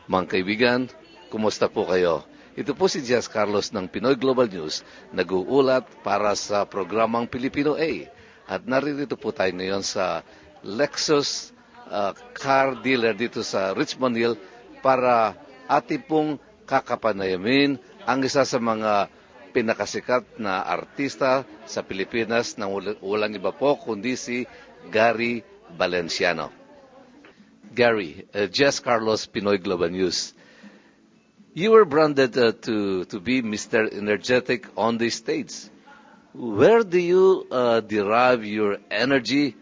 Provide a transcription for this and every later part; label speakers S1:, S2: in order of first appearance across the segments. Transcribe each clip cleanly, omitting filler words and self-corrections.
S1: Mga kaibigan, kumusta po kayo? Ito po si Jess Carlos ng Pinoy Global News, nag-uulat para sa programang Filipino A. At narito po tayo ngayon sa Lexus car dealer dito sa Richmond Hill para ating pong kakapanayamin ang isa sa mga pinakasikat na artista sa Pilipinas na walang iba po kundi si Gary Valenciano. Gary, Jess Carlos, Pinoy Global News. You were branded to be Mr. Energetic on the stage. Where do you derive your energy?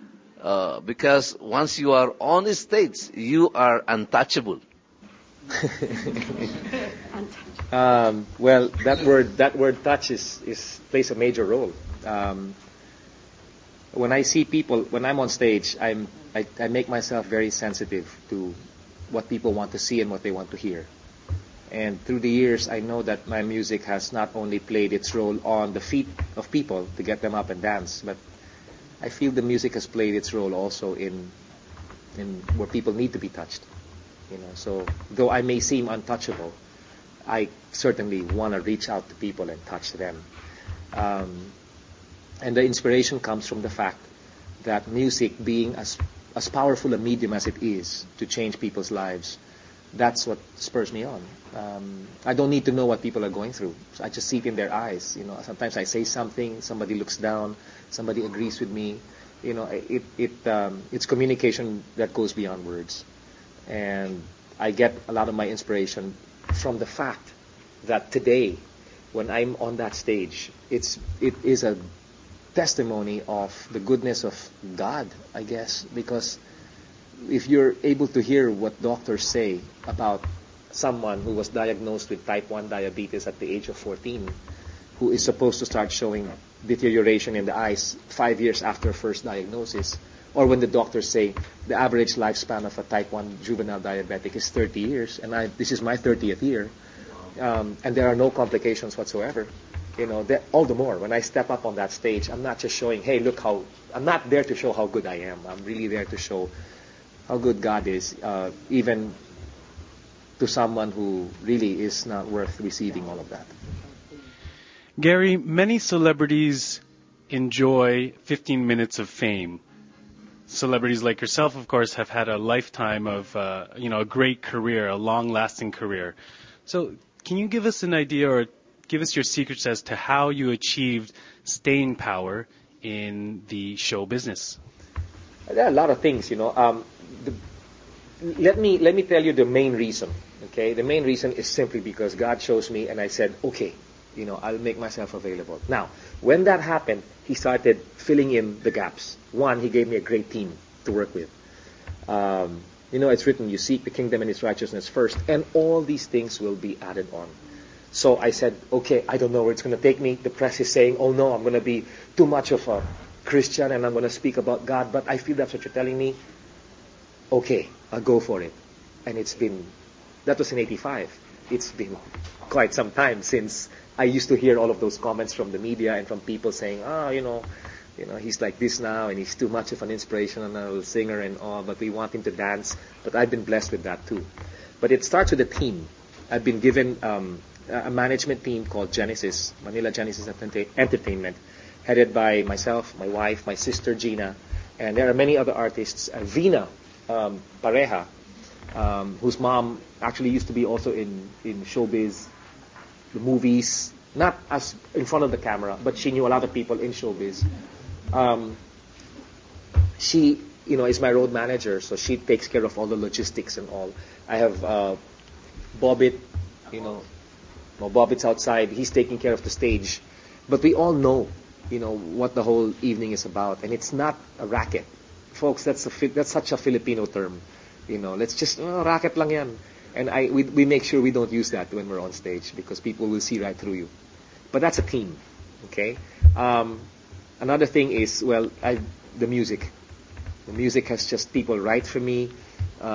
S1: Because once you are on the stage, you are untouchable.
S2: Well, that word touch plays a major role. When I see people, when I'm on stage, I make myself very sensitive to what people want to see and what they want to hear. And through the years, I know that my music has not only played its role on the feet of people to get them up and dance, but I feel the music has played its role also in where people need to be touched. So though I may seem untouchable, I certainly want to reach out to people and touch them. And the inspiration comes from the fact that music, being as powerful a medium as it is to change people's lives, that's what spurs me on. I don't need to know what people are going through. So I just see it in their eyes. Sometimes I say something, somebody looks down, somebody agrees with me. It's communication that goes beyond words. And I get a lot of my inspiration from the fact that today, when I'm on that stage, it is a testimony of the goodness of God, I guess, because if you're able to hear what doctors say about someone who was diagnosed with type 1 diabetes at the age of 14, who is supposed to start showing deterioration in the eyes 5 years after first diagnosis, or when the doctors say the average lifespan of a type 1 juvenile diabetic is 30 years, and this is my 30th year, and there are no complications whatsoever, all the more, when I step up on that stage, I'm not just showing, hey, look how, I'm not there to show how good I am. I'm really there to show how good God is, even to someone who really is not worth receiving all of that.
S3: Gary, many celebrities enjoy 15 minutes of fame. Celebrities like yourself, of course, have had a lifetime of, a great career, a long-lasting career. So can you give us an idea or give us your secrets as to how you achieved staying power in the show business?
S2: There are a lot of things, let me tell you the main reason. Okay, the main reason is simply because God chose me, and I said, okay, I'll make myself available. Now, when that happened, He started filling in the gaps. One, He gave me a great team to work with. It's written, you seek the kingdom and its righteousness first, and all these things will be added on. So I said, okay, I don't know where it's going to take me. The press is saying, oh no, I'm going to be too much of a Christian and I'm going to speak about God, but I feel that's what you're telling me. Okay, I'll go for it. And that was in 85. It's been quite some time since I used to hear all of those comments from the media and from people saying, he's like this now and he's too much of an inspirational singer and all, but we want him to dance. But I've been blessed with that too. But it starts with a team. I've been given a management team called Genesis, Manila Genesis Entertainment, headed by myself, my wife, my sister Gina, and there are many other artists. Vina Pareja, whose mom actually used to be also in showbiz, the movies, not as in front of the camera, but she knew a lot of people in showbiz. She, is my road manager, so she takes care of all the logistics and all. I have Bobbit, Bobbit's outside. He's taking care of the stage. But we all know, what the whole evening is about, and it's not a racket. Folks, that's such a Filipino term. Let's just, racket lang yan. And we make sure we don't use that when we're on stage because people will see right through you. But that's a team, okay? Another thing is, the music. The music has just people write for me.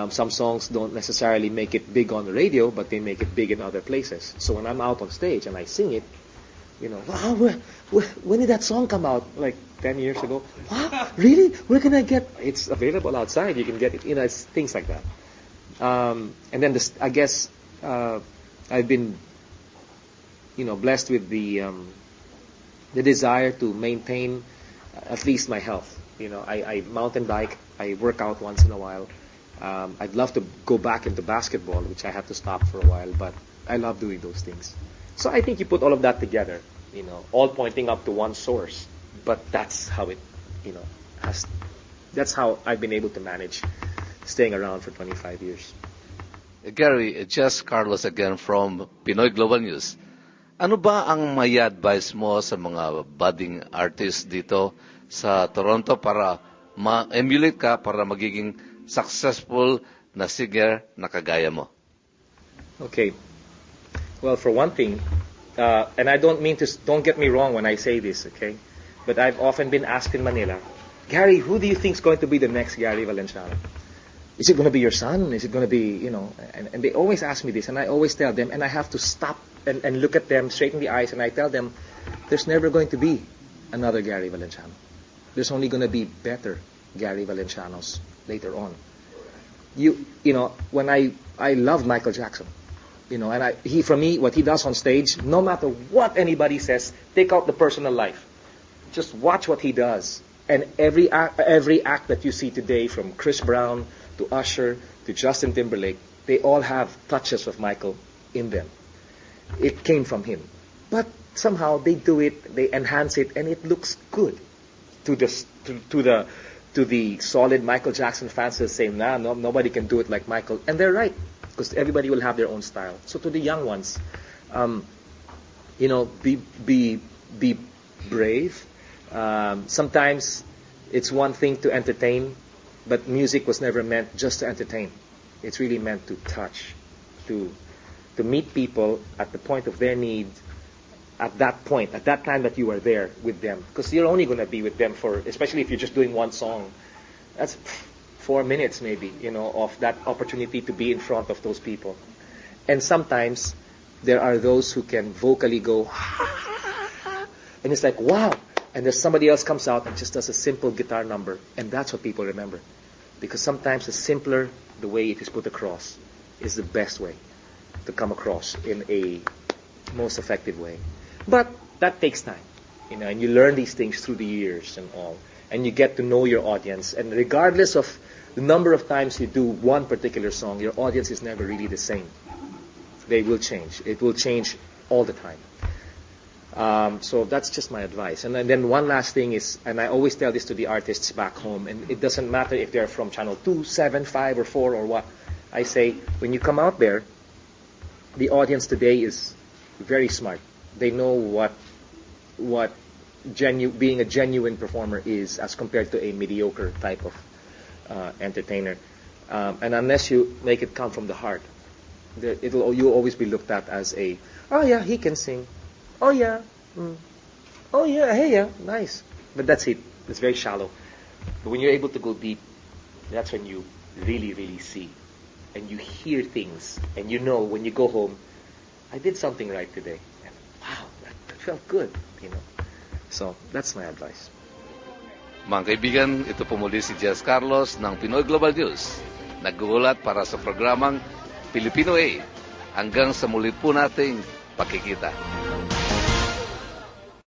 S2: Some songs don't necessarily make it big on the radio, but they make it big in other places. So when I'm out on stage and I sing it, wow, when did that song come out? Like 10 years ago. Wow, really? Where can I get? It's available outside. You can get it. It's things like that. And then I guess I've been, blessed with the desire to maintain at least my health. I mountain bike, I work out once in a while. I'd love to go back into basketball, which I had to stop for a while, but I love doing those things. So I think you put all of that together, all pointing up to one source. But that's how it, that's how I've been able to manage staying around for 25 years.
S1: Gary, Jess Carlos again from Pinoy Global News. Ano ba ang may advice mo sa mga budding artists dito sa Toronto para ma-emulate ka, para magiging successful na singer na kagaya mo?
S2: Okay. Well, for one thing, and I don't get me wrong when I say this, okay? But I've often been asked in Manila, Gary, who do you think is going to be the next Gary Valenciano? Is it going to be your son? Is it going to be, and they always ask me this, and I always tell them, and I have to stop and look at them straight in the eyes, and I tell them, there's never going to be another Gary Valenciano. There's only going to be better Gary Valencianos later on. When I love Michael Jackson, and for me, what he does on stage, no matter what anybody says, take out the personal life. Just watch what he does. And every act that you see today, from Chris Brown to Usher to Justin Timberlake, they all have touches of Michael in them. It came from him. But somehow they do it, they enhance it, and it looks good to the solid Michael Jackson fans that say, nobody can do it like Michael. And they're right, because everybody will have their own style. So to the young ones, be brave. Sometimes it's one thing to entertain, but music was never meant just to entertain. It's really meant to touch, to meet people at the point of their need, at that point, at that time that you are there with them. Because you're only going to be with them for, especially if you're just doing one song, that's 4 minutes maybe, of that opportunity to be in front of those people. And sometimes there are those who can vocally go, and it's like, wow. And there's somebody else comes out and just does a simple guitar number, and that's what people remember. Because sometimes the simpler the way it is put across is the best way to come across in a most effective way. But that takes time, and you learn these things through the years and all, and you get to know your audience. And regardless of the number of times you do one particular song, your audience is never really the same. They will change. It will change all the time. So that's just my advice. And then one last thing is, and I always tell this to the artists back home, and it doesn't matter if they're from channel 2, 7, 5, or 4, or what. I say, when you come out there, the audience today is very smart. They know what being a genuine performer is as compared to a mediocre type of entertainer. And unless you make it come from the heart, you'll always be looked at as oh yeah, he can sing. Oh yeah, oh yeah, hey yeah, nice. But that's it. It's very shallow. But when you're able to go deep, that's when you really, really see. And you hear things. And when you go home, I did something right today. And wow, that felt good, So, that's my advice.
S1: Mga kaibigan, ito po muli si Jess Carlos ng Pinoy Global News. Nag-uulat para sa programang Filipino A. Hanggang sa muli po nating pakikita.